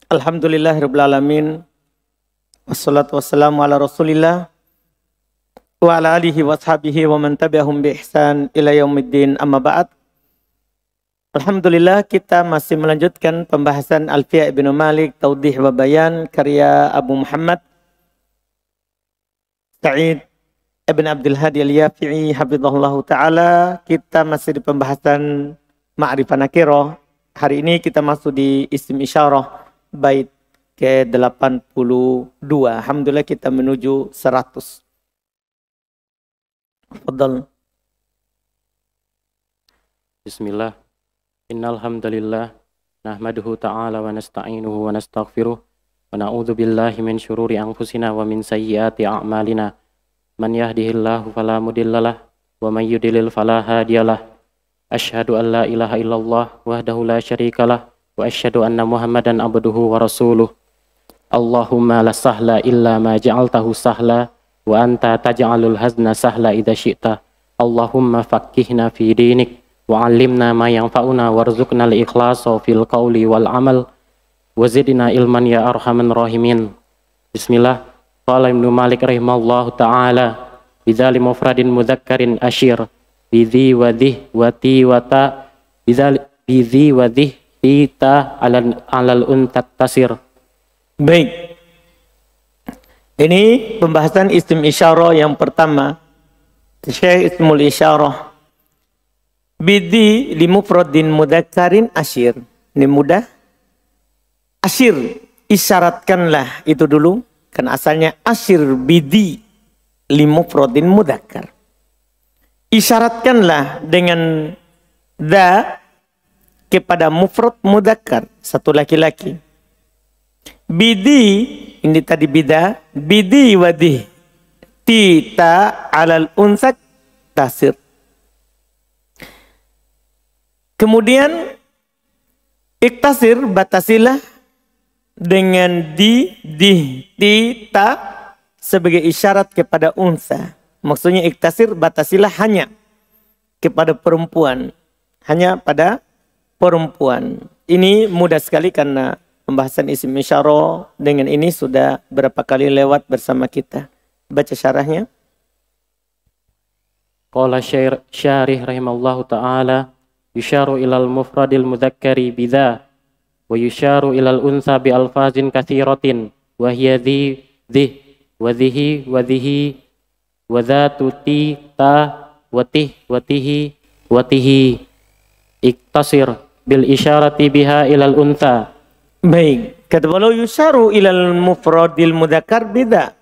Alhamdulillahirabbil alamin. Wassalatu wassalamu ala Rasulillah wa ala alihi washabihi wa man tabi'ahum bi ihsan ila yaumiddin, amma ba'd. Alhamdulillah, kita masih melanjutkan pembahasan Alfiya Ibnu Malik Taudhih wa Bayan karya Abu Muhammad Sa'id Ibn Abdul Hadi Al-Yafi'i hafizahullahu ta'ala. Kita masih di pembahasan Ma'rifah Nakirah. Hari ini kita masuk di Isim Isyarah bait ke-82. Alhamdulillah kita menuju 100. Fadal. Bismillah. Innal hamdalillah nahmaduhu ta'ala wa nasta'inuhu wa nastaghfiruh wa na'udzu billahi min syururi anfusina wa min sayyiati a'malina. Man yahdihillahu fala mudhillalah wa man yudlil fala hadiyalah. Asyhadu an la ilaha illallah wahdahu la syarikalah wa asyhadu anna Muhammadan abduhu wa rasuluh. Allahumma la sahla illa ma ja'altahu sahla wa anta taj'alul hazna sahla idza syi'ta. Allahumma faqqihna fi dinik wa 'allimna ma yanfa'una warzuqna al-ikhlasa fil qawli wal 'amal wa zidna ilman ya arhamar rahimin. Bismillah. Qala Ibnu Malik rahimallahu ta'ala bidzali mufradin mudzakkarin asyir bidzi wa dhih wa ti wa ta bidzi wa dhih ta alal untat tasir. Baik. Ini pembahasan isim isyarah yang pertama. Syekh ismul isyarah. Bidhi li mufradin mudzakkarin asyir. Ini mudah. Asyir, isyaratkanlah, itu dulu. Kan asalnya asyir bidhi li mufradin mudzakkar. Isyaratkanlah dengan dha kepada mufrad mudzakkar, satu laki-laki. Bidi, ini tadi bida, bidi wadih, tita alal unsak tasir. Kemudian iktasir, batasilah dengan di, tita sebagai isyarat kepada unsa. Maksudnya iktasir, batasilah hanya kepada perempuan, hanya pada perempuan. Ini mudah sekali karena pembahasan isim isyarah dengan ini sudah berapa kali lewat bersama kita. Baca syarahnya. Qala syarih rahimallahu ta'ala yusyaru ilal mufradil mudzakkari bidza wa yusyaru ilal unsa bi alfazin katsiratin wa hiya dhi wa dhihi wa dhihi wa dhatu ti ta wa tih wa tihi wa tihi iktasir bil isyarati biha ilal unsa. Baik, kata beliau yusyaru ilal mufradil mudzakkar bidza.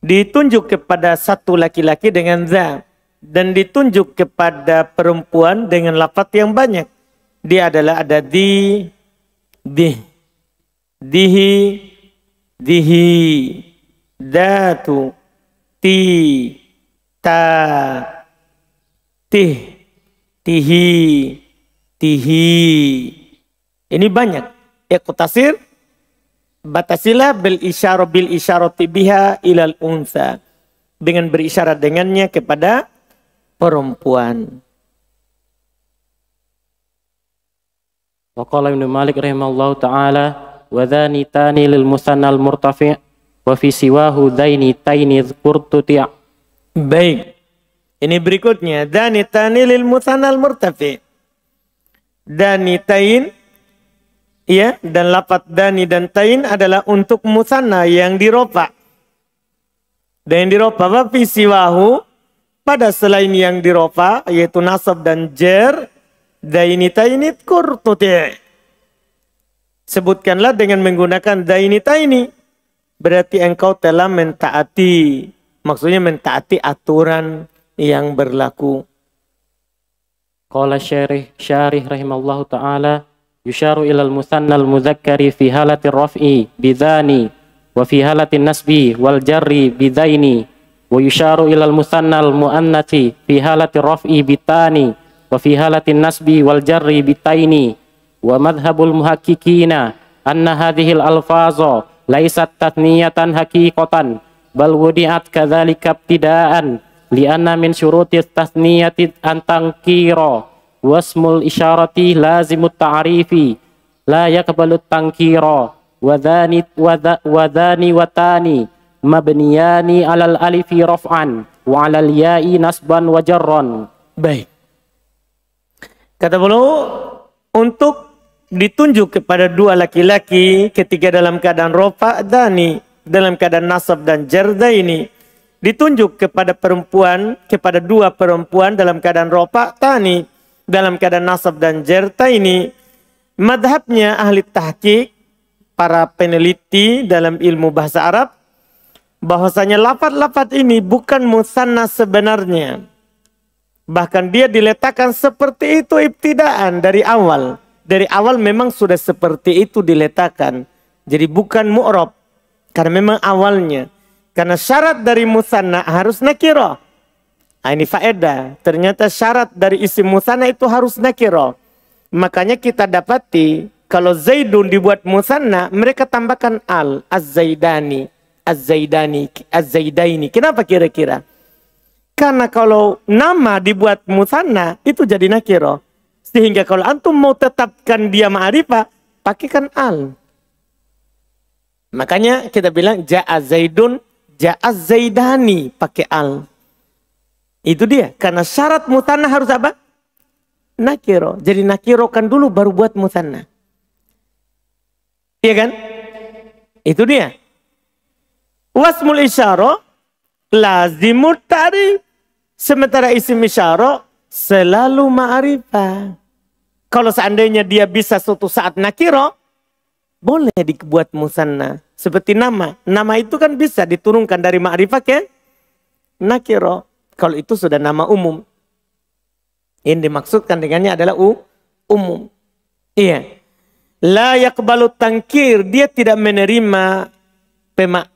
Ditunjuk kepada satu laki-laki dengan za dan ditunjuk kepada perempuan dengan lafaz yang banyak. Dia adalah ada di, dih, dihi, dihi, datu, ti, ta, tih, tihi, tihi. Ini banyak. Iqtasir, batasilah bil isyarati biha ilal unsa. Dengan berisyarat dengannya kepada perempuan. Wa qala Ibnu Malik rahimallahu ta'ala wa dhani tani lil musannal murtafi' wa fi siwahu dhaini taini dzkurtu ti'. Baik. Ini berikutnya dhani tani lil musannal murtafi'. Dhani tain, ya, dan lafaz dani dan tain adalah untuk musanna yang dirofa. Dan yang dirofa wa fi siwahu, pada selain yang dirofa yaitu nasab dan jer, daini taini kurtuti. Sebutkanlah dengan menggunakan daini taini. Berarti engkau telah mentaati, maksudnya mentaati aturan yang berlaku. Qala syarih rahimallahu ta'ala yusyaru ilal musannal mudzakkari fi halati raf'i bidzani wa fi halati nasbi wal jarri bidzaini wa yusyaru ilal musannal muannatsi fi halati raf'i bitani wa fi halati nasbi wal jarri bitaini wa madhhabul muhaqqiqina anna hadhil alfaza laysat tatniyatan haqiqatan bal wudi'at kadzalika ibtida'an li'anna min syuruti tatniyati antangkira wasmul isyarati lazimut ta'rifi la yaqbalut tankira wadhani watani mabniyani alal alifi raf'an wa alal ya'i nasban wa jarran. Baik. Kata beliau, untuk ditunjuk kepada dua laki-laki ketika dalam keadaan rofa dani, dalam keadaan nasab dan jarda ini, ditunjuk kepada perempuan, kepada dua perempuan dalam keadaan rofa tani, dalam keadaan nasab dan jarda ini, madhabnya ahli tahqiq, para peneliti dalam ilmu bahasa Arab, bahwasanya lafaz-lafaz ini bukan musanna sebenarnya. Bahkan dia diletakkan seperti itu ibtidaan dari awal. Dari awal memang sudah seperti itu diletakkan. Jadi bukan mu'rab. Karena memang awalnya. Karena syarat dari musanna harus nakirah. Nah, ini faedah. Ternyata syarat dari isim musanna itu harus nakirah. Makanya kita dapati kalau Zaidun dibuat musanna, mereka tambahkan al, az-Zaidani, az-Zaidani, az-Zaidaini. Kenapa kira-kira? Karena kalau nama dibuat musanna itu jadi nakirah. Sehingga kalau antum mau tetapkan dia ma'rifah, pakaikan al. Makanya kita bilang ja'a Zaidun, ja'a Zaidani, pakai al. Itu dia. Karena syarat musanna harus apa? Nakirah. Jadi nakirahkan dulu baru buat musanna. Iya kan? Itu dia. Wasmul isyarah lazimut ta'rif. Sementara isim isyarah selalu ma'rifah. Kalau seandainya dia bisa suatu saat nakirah, boleh dibuat musanna. Seperti nama. Nama itu kan bisa diturunkan dari ma'rifah ke nakirah. Kalau itu sudah nama umum. Yang dimaksudkan dengannya adalah umum. Iya. La yaqbalu tangkir. Dia tidak menerima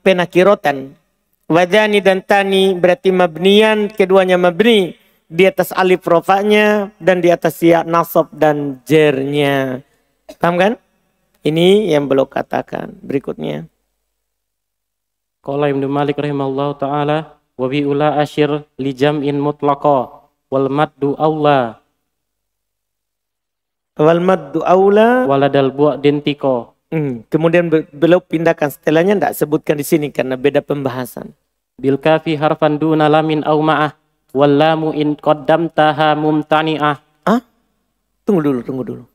penakirotan. Wadhani dan tani berarti mabniyan, keduanya mabni. Di atas alif rofa'nya dan di atas ya nasab dan jernya. Paham kan? Ini yang belum katakan. Berikutnya. Qala Ibnu Malik rahimahullahu ta'ala wa bi ula asyir li jam'in mutlaqa wal maddu aula. Wal maddu aula. Waladal bu'din tiqa. Kemudian beliau pindahkan setelahnya, tidak sebutkan di sini karena beda pembahasan. Bil kafi harfan duna lamin aw ma'ah wal lamu in qaddamtaha mumtani'ah. Tunggu dulu.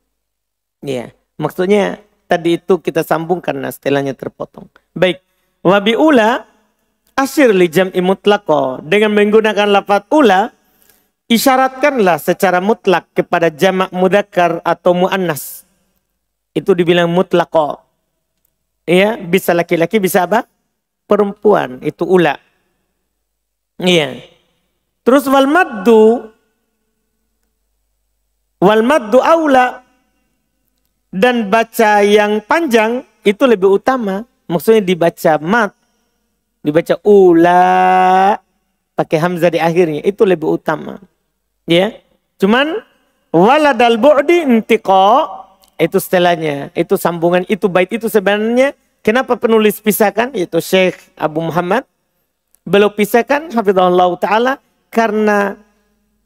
Iya, maksudnya tadi itu kita sambung karena setelahnya terpotong. Baik. Wa bi ula asyir li jam'i mutlaqah. Dengan menggunakan lafaz ula, isyaratkanlah secara mutlak kepada jamak mudzakkar atau muannas. Itu dibilang mutlaqah. Iya, bisa laki-laki, bisa apa? Perempuan, itu ula. Iya. Terus wal maddu aula, dan baca yang panjang itu lebih utama. Maksudnya dibaca mad, dibaca ula pakai hamzah di akhirnya, itu lebih utama. Ya. Cuman waladal bu'di intiqa, itu setelahnya, itu sambungan, itu bait itu sebenarnya kenapa penulis pisahkan, yaitu Syekh Abu Muhammad beliau pisahkan hafizahullah ta'ala karena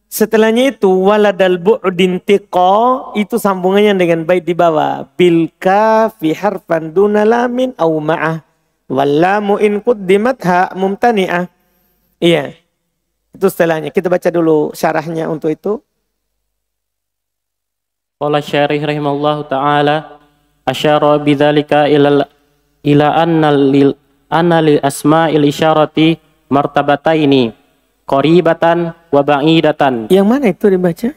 setelahnya itu waladal bu'din tiqa, itu sambungannya dengan bait di bawah bil kafi harfan duna lamin au ma'ah wal lamu in quddimat ha mumtani'ah. Iya, itu setelahnya. Kita baca dulu syarahnya untuk itu. Qala syarih rahimahullahu ta'ala asyara bidzalika ila anna lil asma'il isyarati martabataini qaribatan wa ba'idatan. Yang mana itu dibaca?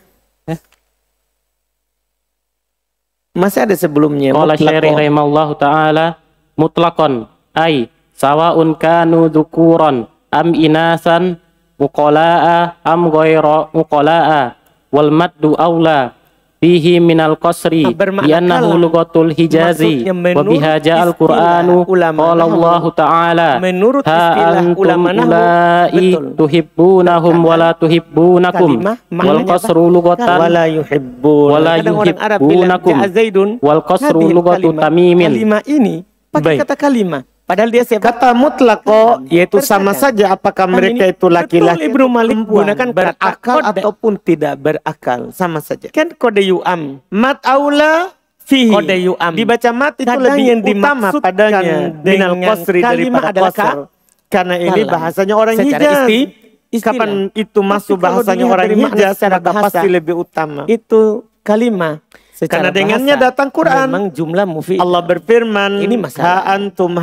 Masih ada sebelumnya. Qala syarih rahimahullahu ta'ala mutlaqan ay sawa'un kanu dzukuran am inasan muqala'a am ghairu muqala'a wal maddu aula fihi minal qasri li'annahu lughatul hijazi wa biha ja'al qur'anu qala Allah ta'ala ha antum ulai tuhibbunahum wa la tuhibbunakum wal qasru lughatan wa la yuhibbunakum wal qasru lughatu tamimin. Kalimah ini pakai kata kalimah. Padahal dia siapa? Kata mutlaqo, yaitu sama saja apakah mereka itu laki-laki. Ibnu Malik menggunakan berakal ataupun tidak berakal, sama saja. Kan kode yu'am. Mat aula fihi. Qada yu'am. Dibaca mat itu Kadang lebih yang utama dimaksudkan padanya minal dengan qasri kalimah daripada adalah qasr. Karena ini kalam. bahasanya orang Secara Hijaz. istilah. Kapan itu masuk Tapi kalau bahasanya dilihat orang dari makna Hijaz, secara maka bahasa, pasti lebih utama. Itu kalimah. Secara Karena dengannya bahasa, datang Quran. memang jumlah mufidah. Allah berfirman, Ini masalah. ha antum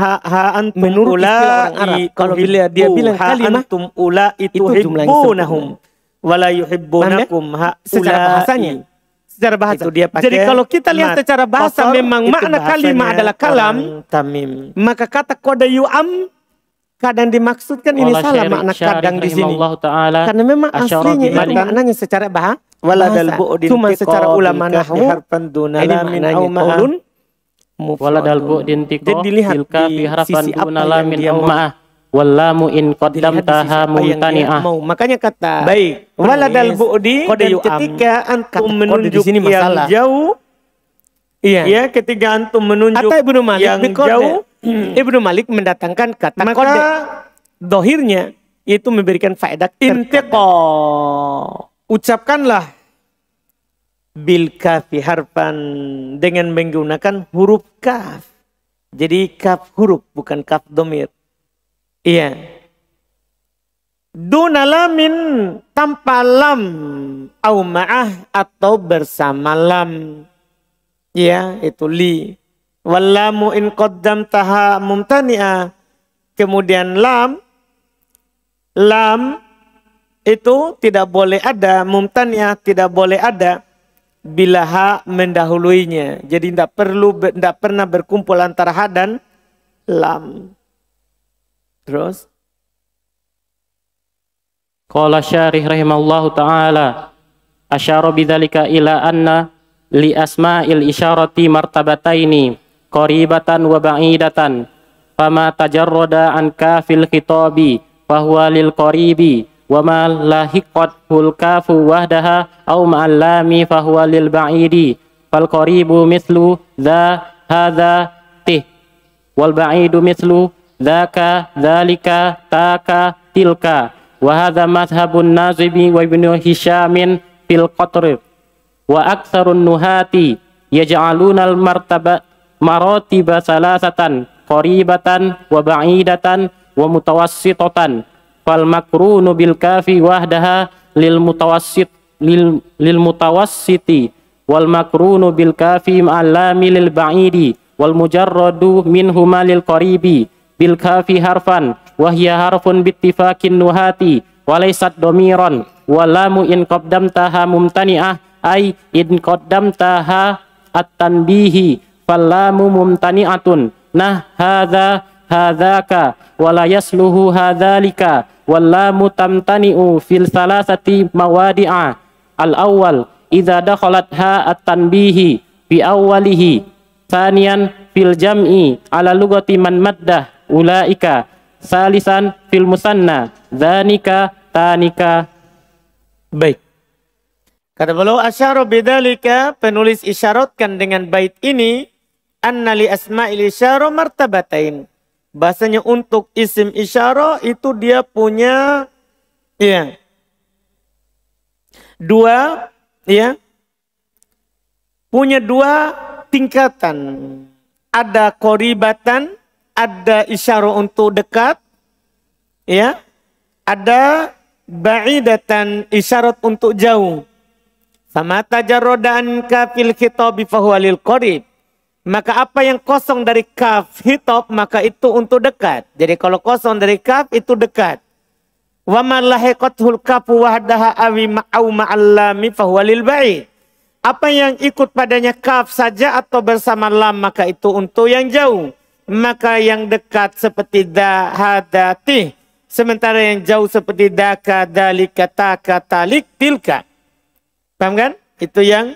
Menurut istilah orang Arab, kalau bila dia bilang kalimah, antum ula itu jumlah yang hibbunahum wala yuhibbunakum secara bahasanya. Secara bahasa. Itu dia pakai. Jadi kalau kita lihat secara bahasa, qasar, memang itu makna kalimah bahasanya adalah kalam. Tamim. Maka kata qada yu'am kadang dimaksudkan ini salah makna kadang di sini. Karena memang aslinya itu maknanya secara bahasa. Waladal bu'din Cuma secara ulama nahwu ini maknanya qaulun waladal bu'din tiqo jadi dilihat fil kafi harfan sisi apa duna yang lamin dia aw mau. ma'ah wallamu in qaddamtaha mumtani'ah. Makanya kata baik waladal bu'di dan ketika antum menunjuk yang jauh, ya ketika antum menunjuk kata Ibnu Malik yang jauh, Ibnu Malik mendatangkan kata maka qada dohirnya itu memberikan faedah intiqa, ucapkanlah bil kafi harfan dengan menggunakan huruf kaf. Jadi kaf huruf bukan kaf domir. Iya. Duna lamin tanpa lam au ma'ah atau bersama lam. Ya, itu li. Wallamu in qaddamtaha mumtani'ah. Kemudian lam itu tidak boleh ada, mumtani'ah tidak boleh ada bila ha mendahuluinya. Jadi tidak pernah berkumpul antara ha dan lam. Terus Qala syarih rahimallahu ta'ala asyara bidzalika ila anna li asma'il isyarati martabataini qaribatan wa ba'idatan fama tajarrada an kafil khitabi fahuwa lil qaribi wa ma lahiqat hul kafu wahdaha aw ma'al lami fahuwa lil ba'idi fal qaribu mithlu dha hadha tih wal ba'idu mithlu dzaka dzalika taka tilka wa hadza madhhabun Nazibi wa Ibnu Hisyamin fil qatr wa aktsarun nuhati yaj'aluna al maratiba salasatan qaribatan wa ba'idatan wa mutawassitatan fal makrunu bil kafi wahdaha lil mutawassiti wal makrunu bil kafi ma'al lami lil ba'idi wal mujarradu minhuma lil qaribi bil kafi harfan wahya harfun bittifakin nuhati walaysat domiron walamu in qaddamtaha mumtani'ah ay in qaddamtaha at-tanbihi fallamu mumtani'atun nah hadzaka wala yasluhu hadzalika wallamu tamtani'u fil salasati mawadi'a al-awwal idza dakhalat ha at-tanbihi bi awwalihi thaniyan fil jam'i ala lugati man maddah ulaika salisan fil musanna dzanika tanika. Baik. Kata beliau asyara bidzalika, penulis isyaratkan dengan bait ini anna li asma'il isyara martabatain. Bahasanya untuk isim isyara itu dia punya punya dua tingkatan. Ada qoribatan, ada isyara untuk dekat, ya. Ada ba'idatan, isyarat untuk jauh. Sama tajarrodan kafil khitabi fahuwa lil qarib. Maka apa yang kosong dari kaf hitab maka itu untuk dekat. Jadi kalau kosong dari kaf itu dekat. Wa man lahiqathul kafu wahdaha awi ma'au ma'allami fahuwa lil ba'id. Apa yang ikut padanya kaf saja atau bersama lam maka itu untuk yang jauh. Maka yang dekat seperti da, hadati. Sementara yang jauh seperti daka, dalika, taka, talik, tilka. Paham kan? Itu yang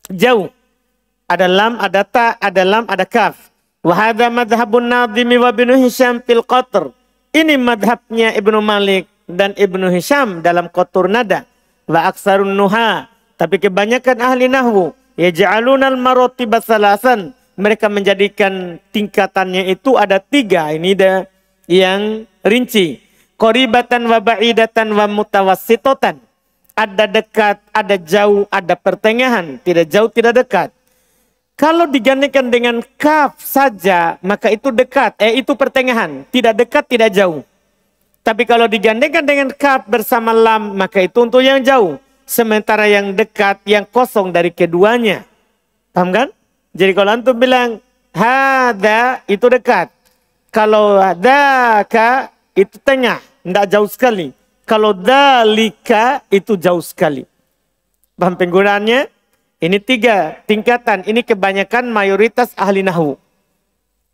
jauh. Ada lam, ada ta, ada lam, ada kaf. Wahada madhabun Nadhimi wa Ibnu Hisyam fil qatr. Ini madhabnya Ibnu Malik dan Ibnu Hisyam dalam qatur nada. Wa aksarun nuha. Tapi kebanyakan ahli nahwu. Yaj'alunal maratiba salasan. Mereka menjadikan tingkatannya itu ada 3. Ini ada yang rinci. Qoribatan wa ba'idatan wa mutawassitotan. Ada dekat, ada jauh, ada pertengahan. Tidak jauh, tidak dekat. Kalau digandengkan dengan kaf saja, maka itu dekat. Itu pertengahan. Tidak dekat, tidak jauh. Tapi kalau digandengkan dengan kaf bersama lam, maka itu untuk yang jauh. Sementara yang dekat, yang kosong dari keduanya. Paham kan? Jadi kalau antum bilang, hada itu dekat. Kalau daka itu tengah. Tidak jauh sekali. Kalau dalika itu jauh sekali. Paham penggunaannya? Ini 3 tingkatan. Ini kebanyakan mayoritas ahli nahwu.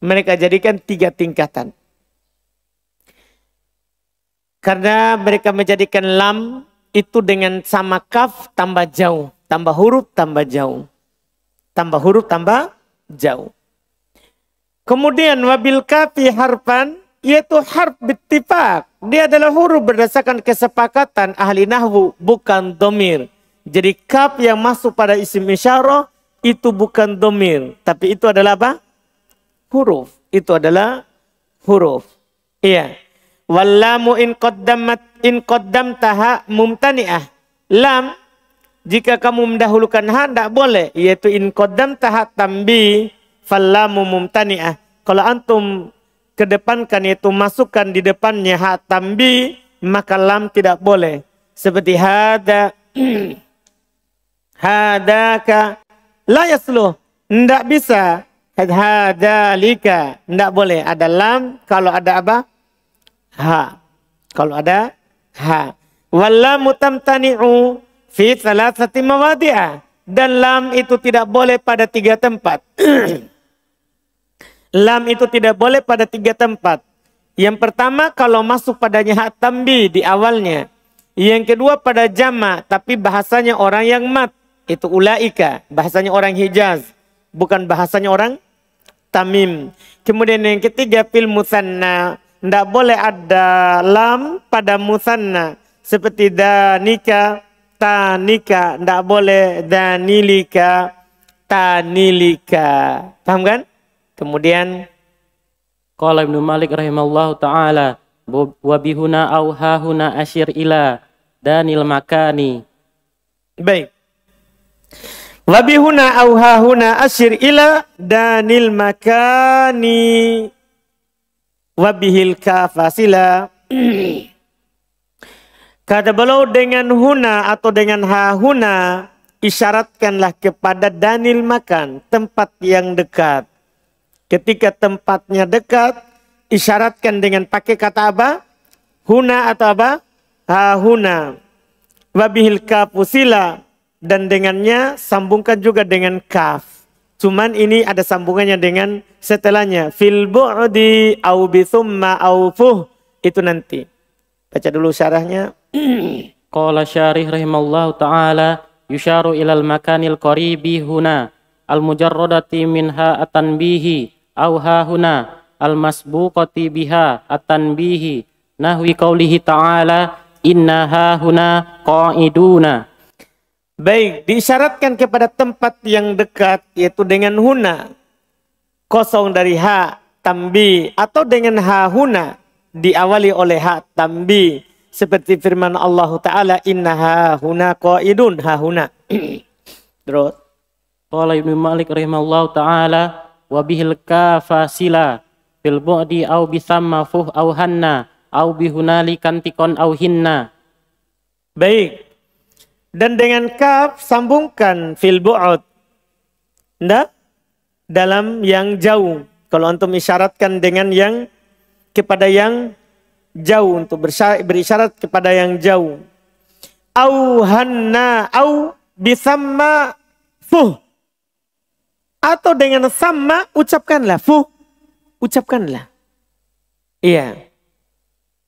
Mereka jadikan 3 tingkatan. Karena mereka menjadikan lam itu dengan sama kaf tambah jauh. Tambah huruf tambah jauh. Tambah huruf tambah jauh. Kemudian wabil kafi harfan, yaitu harf bittifaq. Dia adalah huruf berdasarkan kesepakatan ahli nahwu, bukan domir. Jadi kaf yang masuk pada isim isyarah itu bukan domir. Tapi itu adalah apa? Huruf. Itu adalah huruf. Iya. Wallamu in qaddamtaha mumtani'ah. Lam, jika kamu mendahulukan ha, tidak boleh. Yaitu in qaddamtaha tambi, fallamu mumtani'ah. Kalau antum kedepankan, yaitu masukkan di depannya ha tambi, maka lam tidak boleh. Seperti hada. Hadaka la yasluh, ndak bisa. Hadalika ndak boleh. Ada lam kalau ada apa? Ha. Kalau ada ha. Wallamu tamtani'u fi thalathati mawadi'ah. Dan lam itu tidak boleh pada 3 tempat. Lam itu tidak boleh pada 3 tempat. Yang pertama kalau masuk padanya ha tambi di awalnya. Yang kedua pada jama, tapi bahasanya orang yang mat. Itu ulaika, bahasanya orang Hijaz, bukan bahasanya orang Tamim. Kemudian yang ketiga fil musanna, tidak boleh ada lam pada musanna, seperti danika, tanika, tidak boleh danilika, tanilika. Paham kan? Kemudian qala Ibnu Malik rahimallahu taala wa bihuna au hahuna asyir ila danil makani. Baik. Wabihuna au hahuna asyir ila danil makani wabihil kafasila. Kata beliau dengan huna atau dengan hahuna isyaratkanlah kepada danil makan, tempat yang dekat. Ketika tempatnya dekat, isyaratkan dengan pakai kata apa? Huna atau apa? Hahuna. Wabihil kafusila. Dan dengannya sambungkan juga dengan kaf. Cuman ini ada sambungannya dengan setelahnya. Fil bu'di au bisumma au fuh. Itu nanti. Baca dulu syarahnya. Qala syarih rahimallahu ta'ala yusharu ilal makanil qaribi huna al-mujarradati minha at-tanbihi au ha huna al-masbuqati biha at-tanbihi nahwi qaulihi ta'ala inna ha huna qa'iduna. Baik, diisyaratkan kepada tempat yang dekat, yaitu dengan huna, kosong dari ha, tambi, atau dengan ha huna, diawali oleh ha, tambi, seperti firman Allah Ta'ala, inna ha huna qaidun, ha huna. Terus. Qala Ibnu Malik rahimahullah ta'ala, wa bihil kafasila, fil bu'di au bisamma fuh au hanna, au bihunali kantikon au hinna. Baik. Dan dengan kaf sambungkan fil bu'ud. Ndak? Dalam yang jauh. Kalau antum isyaratkan dengan yang kepada yang jauh, untuk berisyarat kepada yang jauh. Au hanna au bisamma fuh. Atau dengan sama ucapkanlah fuh. Ucapkanlah. Iya.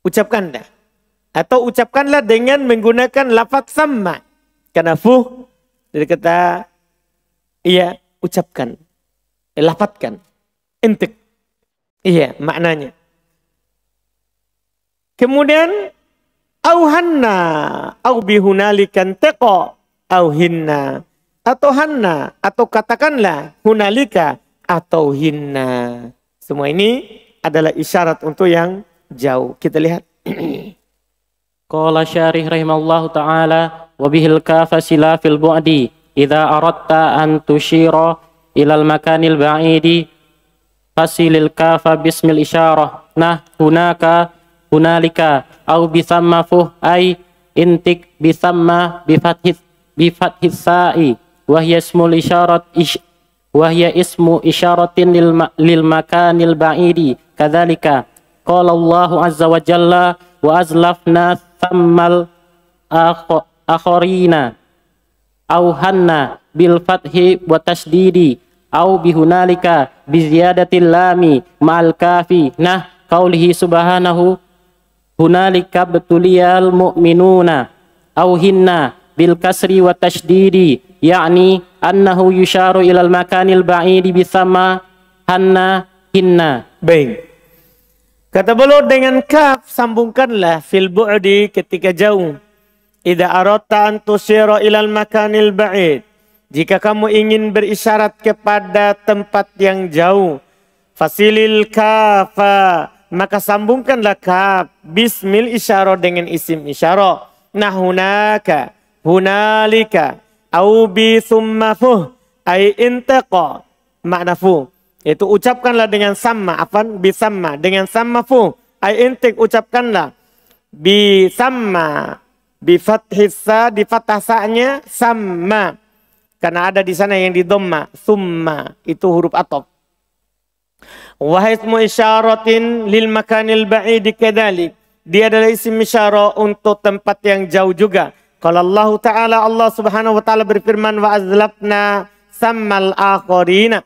Ucapkanlah. Atau ucapkanlah dengan menggunakan lafaz sama. Karena fuh dari kata iya, ucapkan, lafadzkan, intik. Iya, maknanya. Kemudian auhanna au bihunalikan teqo au hinna, atau hanna, atau katakanlah hunalika atau hinna. Semua ini adalah isyarat untuk yang jauh. Kita lihat. Qala syarih rahimallahu ta'ala wa bihil kafasila fil bu'di idza aradta an tushira ilal makanil ba'idi fasilil kafa bismil isyarah. Nah, hunalika au bisamma fuh ay intik bisamma bifathis sa'i wa hiya ismul isyarat wahya ismu isyaratin lil makanil ba'idi. Kadzalika qala Allahu azza wa jalla wa azlafna thammal akharina au hanna bil fathi wa tasdidi au bihunalika bi ziyadatil lami ma'al kafi. Nah, qaulihi subhanahu hunalika betuliyal mu'minuna au hinna bil kasri wa tasdidi, yakni annahu yusharu ilal makanil ba'idi bisama hanna hinna. Baik. Kata beliau dengan kaf sambungkanlah fil bu'di ketika jauh. Idza aradta an tusyira ilal makanil ba'id. Jika kamu ingin berisyarat kepada tempat yang jauh, fasilil kafa, maka sambungkanlah kaf bismil isyarah dengan isim isyarah. Nah, hunaka, hunalika, au bi thumma fuh, ay intaqa, makna fuh. Itu ucapkanlah dengan sama, bi sama, dengan sama fuh, ay intik ucapkanlah bi sama, bi fathisa, di fathah sa-nya sama. Karena ada di sana yang di dhamma, summa, itu huruf atop. Wa ismu isyaratin lil makanil ba'id kadzalik. Dia adalah isim isyarah untuk tempat yang jauh juga. Kalau Allah Ta'ala, Allah Subhanahu wa taala berfirman wa azlafna sammal akharina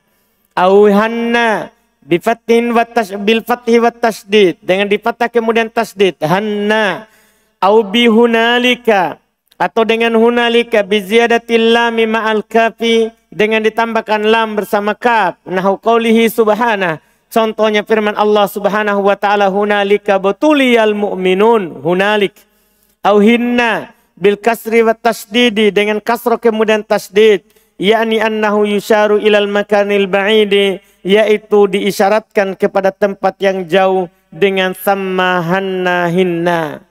au hanna bi fathin wa bil fathi wa tasdid, dengan di fathah kemudian tasdid, hanna au bi hunalika, atau dengan hunalika bi ziyadatil lam ma'al kafi, dengan ditambahkan lam bersama kaf. Nahu qaulihi subhanahu, contohnya firman Allah Subhanahu wa taala hunalika butuliyal mu'minun, hunalik. Au hinna bil kasri wa tasdidi, dengan kasrah kemudian tasdid, yakni annahu yusharu ilal makanil ba'idi, yaitu diisyaratkan kepada tempat yang jauh dengan sama hanna hinna.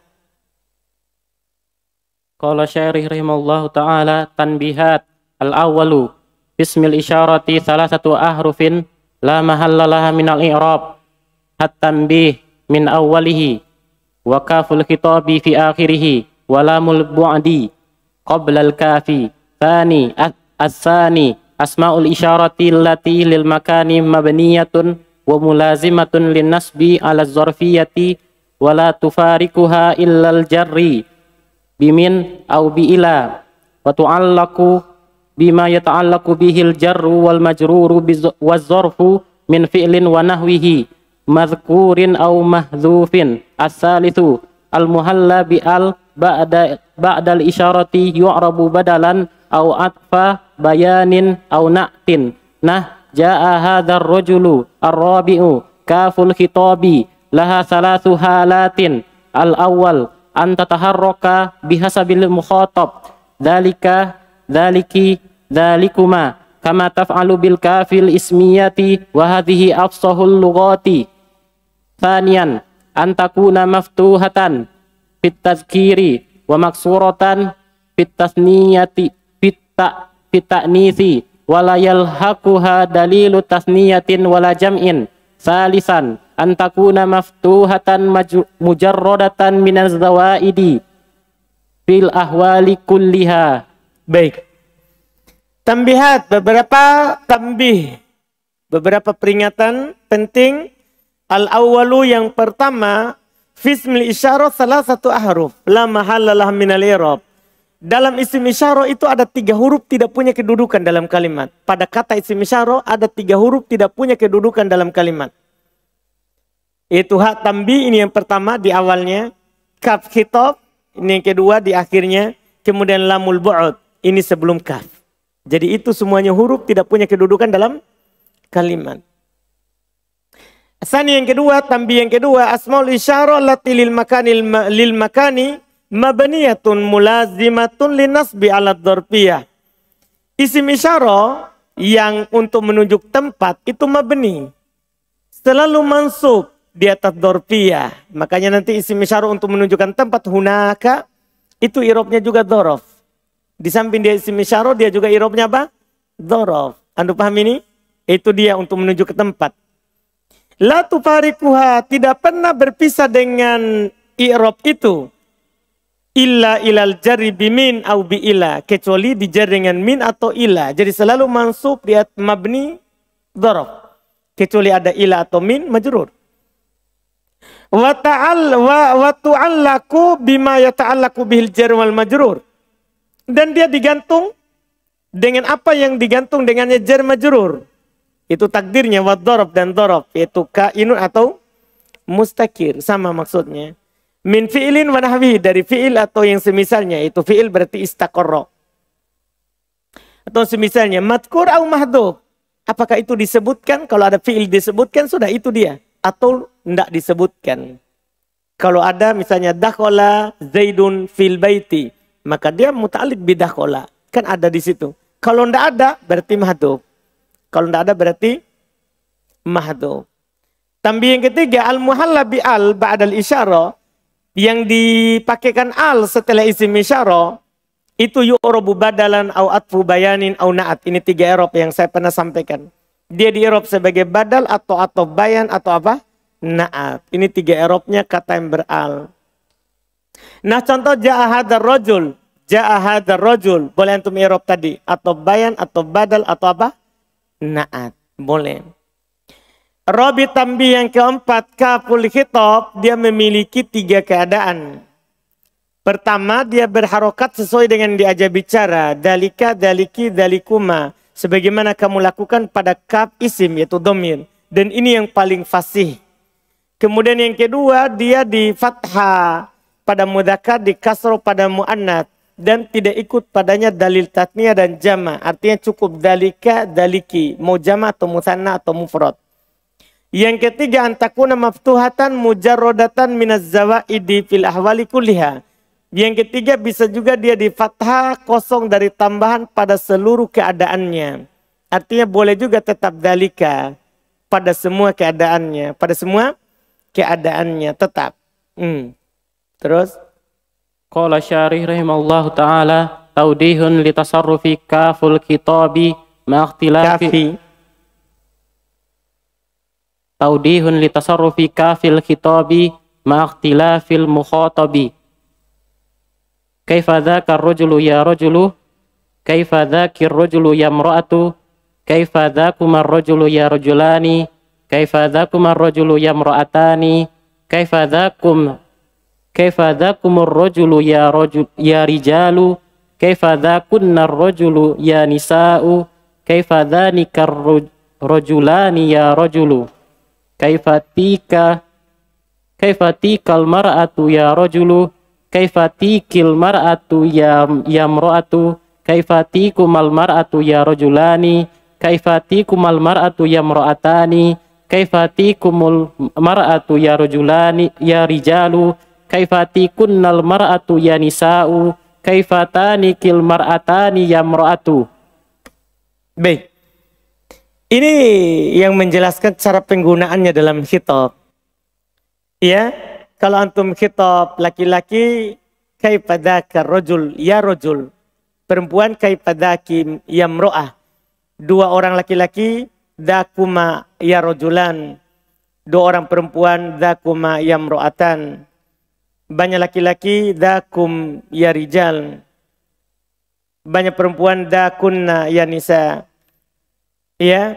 Qala syarih rahimallahu ta'ala tanbihat al-awwalu bismil isyarati salasatu ahrufin la mahallalaha minal i'rab at-tanbih min awwalihi wa kaful khitabi fi akhirih wa lamul bu'di qabla al-kafi. Thani as-sani asma'ul isyarati allati lil makani mabniyatun wa mulazimatun lin nasbi ala zarfiyati wa la tufarikuha illa al-jarri bimin au bi'ila wa tu'allaku bima yata'allaku bihil jarru wal majruru waz zarfu min fi'lin wa nahwihi madhkurin au mahdhufin. As-salithu al muhalla bi al ba'dal isyarati yu'rabu badalan au atfa bayanin au na'tin. Nah, jaa hadzal rajulu ar-rabi'u kaful khitabi laha thalathu halatin. Al-awwal an tataharraka bihasabil mukhatab, dhalikuma kama taf'alu bil kafil ismiyati wa hadhihi afsahul lughati. Thaniyan an takuna maftuhatan fit tadhkiri wa maksuratan fit tasniyati fit ta'nisi wa la yalhaquha dalilu tasniyatin wala jam'in. Salisan an takuna maftuhatan mujarradatan minaz zawaidi fil ahwali kulliha. Baik. Tambihat, beberapa tambih, beberapa peringatan penting. Al-awwalu, yang pertama, fismil isyarah salah satu ahruf la mahallalah minal i'rab. Dalam isim isyarah itu ada 3 huruf tidak punya kedudukan dalam kalimat. Pada kata isim isyarah ada 3 huruf tidak punya kedudukan dalam kalimat. Itu hak tambi, ini yang pertama di awalnya. Kaf khitab, ini yang kedua di akhirnya. Kemudian lamul bu'ud, ini sebelum kaf. Jadi itu semuanya huruf tidak punya kedudukan dalam kalimat. Asani yang kedua, tambi yang kedua, asmaul isyarah lati lil makani mabniyatun mulazimatun linasbi ala dzarfiyah. Isim isyarah yang untuk menunjuk tempat itu mabni, selalu mansub di atas dzarfiyah. Makanya nanti isim isyarah untuk menunjukkan tempat hunaka itu i'rabnya juga dzaraf. Di samping dia isim isyarah dia juga i'rabnya apa? Dzaraf. Anda paham ini? Itu dia untuk menuju ke tempat. La tufarikuha, tidak pernah berpisah dengan i'rab itu. Illa ilal jari bimin au bi ila, kecuali dijar dengan min atau ila. Jadi selalu mansub di mabni dzaraf. Kecuali ada ila atau min majrur. Wa tu'allaku bima yata'allaku bihil jar wal majrur. Dan dia digantung dengan apa yang digantung dengannya jar majrur. Itu takdirnya wa dzaraf dan dzaraf, yaitu kainun atau mustakir, sama maksudnya. Min fi'ilin wa nahwihi, dari fi'il atau yang semisalnya. Itu fi'il berarti istaqarra. Atau semisalnya madkur au mahdhuf. Apakah itu disebutkan? Kalau ada fi'il disebutkan, sudah itu dia. Atau tidak disebutkan. Kalau ada misalnya dakhala Zaidun fil baiti, maka dia muta'alliq bi dakhala. Kan ada di situ. Kalau tidak ada berarti mahdhuf. Kalau tidak ada berarti mahdhuf. Tambah yang ketiga, al-muhalla bi al ba'dal isyarah, yang dipakaikan al setelah isim isyarah, itu yu'rabu badalan au atfu bayanin au na'at. Ini 3 i'rab yang saya pernah sampaikan. Dia di i'rab sebagai badal atau bayan atau apa? Na'at. Ini 3 i'rabnya kata yang beral. Nah contoh ja'a hadzal rajul. Ja'a hadzal rajul. Boleh antum i'rab tadi. Atau bayan atau badal atau apa? Na'at. Boleh. Rabi tambih yang keempat, kaful khitab, dia memiliki 3 keadaan. Pertama, dia berharokat sesuai dengan diajak bicara. Dalika, daliki, dalikuma. Sebagaimana kamu lakukan pada kaf isim, yaitu domir. Dan ini yang paling fasih. Kemudian yang kedua, dia di fathah pada mudzakkar, di kasroh pada muannats. Dan tidak ikut padanya dalil tatniyah dan jama. Artinya cukup dalika, daliki. Mau jama atau musanna atau mufrad. Yang ketiga, antakuna maftuhatan mujarrodatan minaz zawaidi fil ahwali kulliha. Yang ketiga, bisa juga dia di fathah kosong dari tambahan pada seluruh keadaannya. Artinya boleh juga tetap dalika pada semua keadaannya. Pada semua keadaannya tetap. Terus? Qala syarih rahimallahu ta'ala taudihun litasarrufi kaful khitabi ma'akhtilafi. Taudihun litasarrufi kafil khitabi ma'akhtilafil mukhatabi. Kaifa dzaka ar-rajulu ya rajulu, kaifa dzaki ar-rajulu ya imra'atu, kaifa dzakuma ar-rajulu ya rajulani, kaifa dzakuma ar-rajulu ya imra'atani, kaifa dzakum ar-rajulu ya rijalu, kaifa dzakunna ar-rajulu ya nisa'u, kaifa dzanika ar-rajulani ya rajulu, kaifa tikal mar'atu ya rajulu, kaifa tikil mar'atu ya imra'atu, kaifa tikumal mar'atu ya rajulani, kaifa tikumal mar'atu ya imra'atani, kaifa tikumul mar'atu ya rajulani ya rijalu, kaifa tikunnal mar'atu ya nisa'u, kaifa tanikil mar'atani ya imra'atu. Baik. Ini yang menjelaskan cara penggunaannya dalam khitab. Ya. Kalau antum khitab laki-laki, kaifa dzaka rajul ya rajul. Perempuan kaifa dzaki ya imra'ah. 2 orang laki-laki, dzakuma ya rajulan. 2 orang perempuan, dzakuma ya imra'atan. Banyak laki-laki, dzakum ya rijal. Banyak perempuan, dzakunna ya nisa. Ya.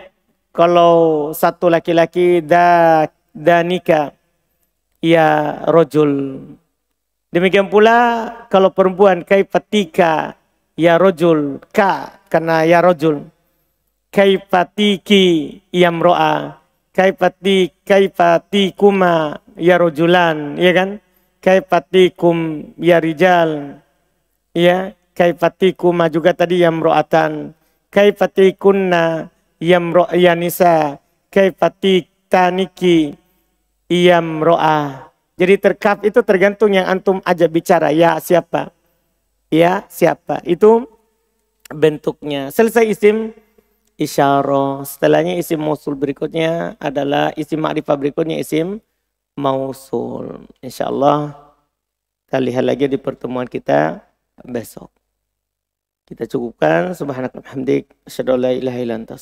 Kalau 1 laki-laki, danika ya rojul. Demikian pula kalau perempuan kaifatika ya rojul, ka karena ya rojul. Kaifatiki ya mro'a, kaifatikuma ya rojulan, ya kan? Kaifatikum ya rijal, ya. Kaifatikuma juga tadi ya mro'atan, kaifatikunna ya nisa, kaifatitaniki iyam ro'ah. Jadi terkaf itu tergantung yang antum ajak bicara. Ya siapa? Ya siapa? Itu bentuknya. Selesai isim isyarah. Setelahnya isim mausul berikutnya adalah isim ma'rifah, berikutnya isim mausul. InsyaAllah kita lihat lagi di pertemuan kita besok. Kita cukupkan. Subhanakallahumma hamdik. Asyhadu an la ilaha illa anta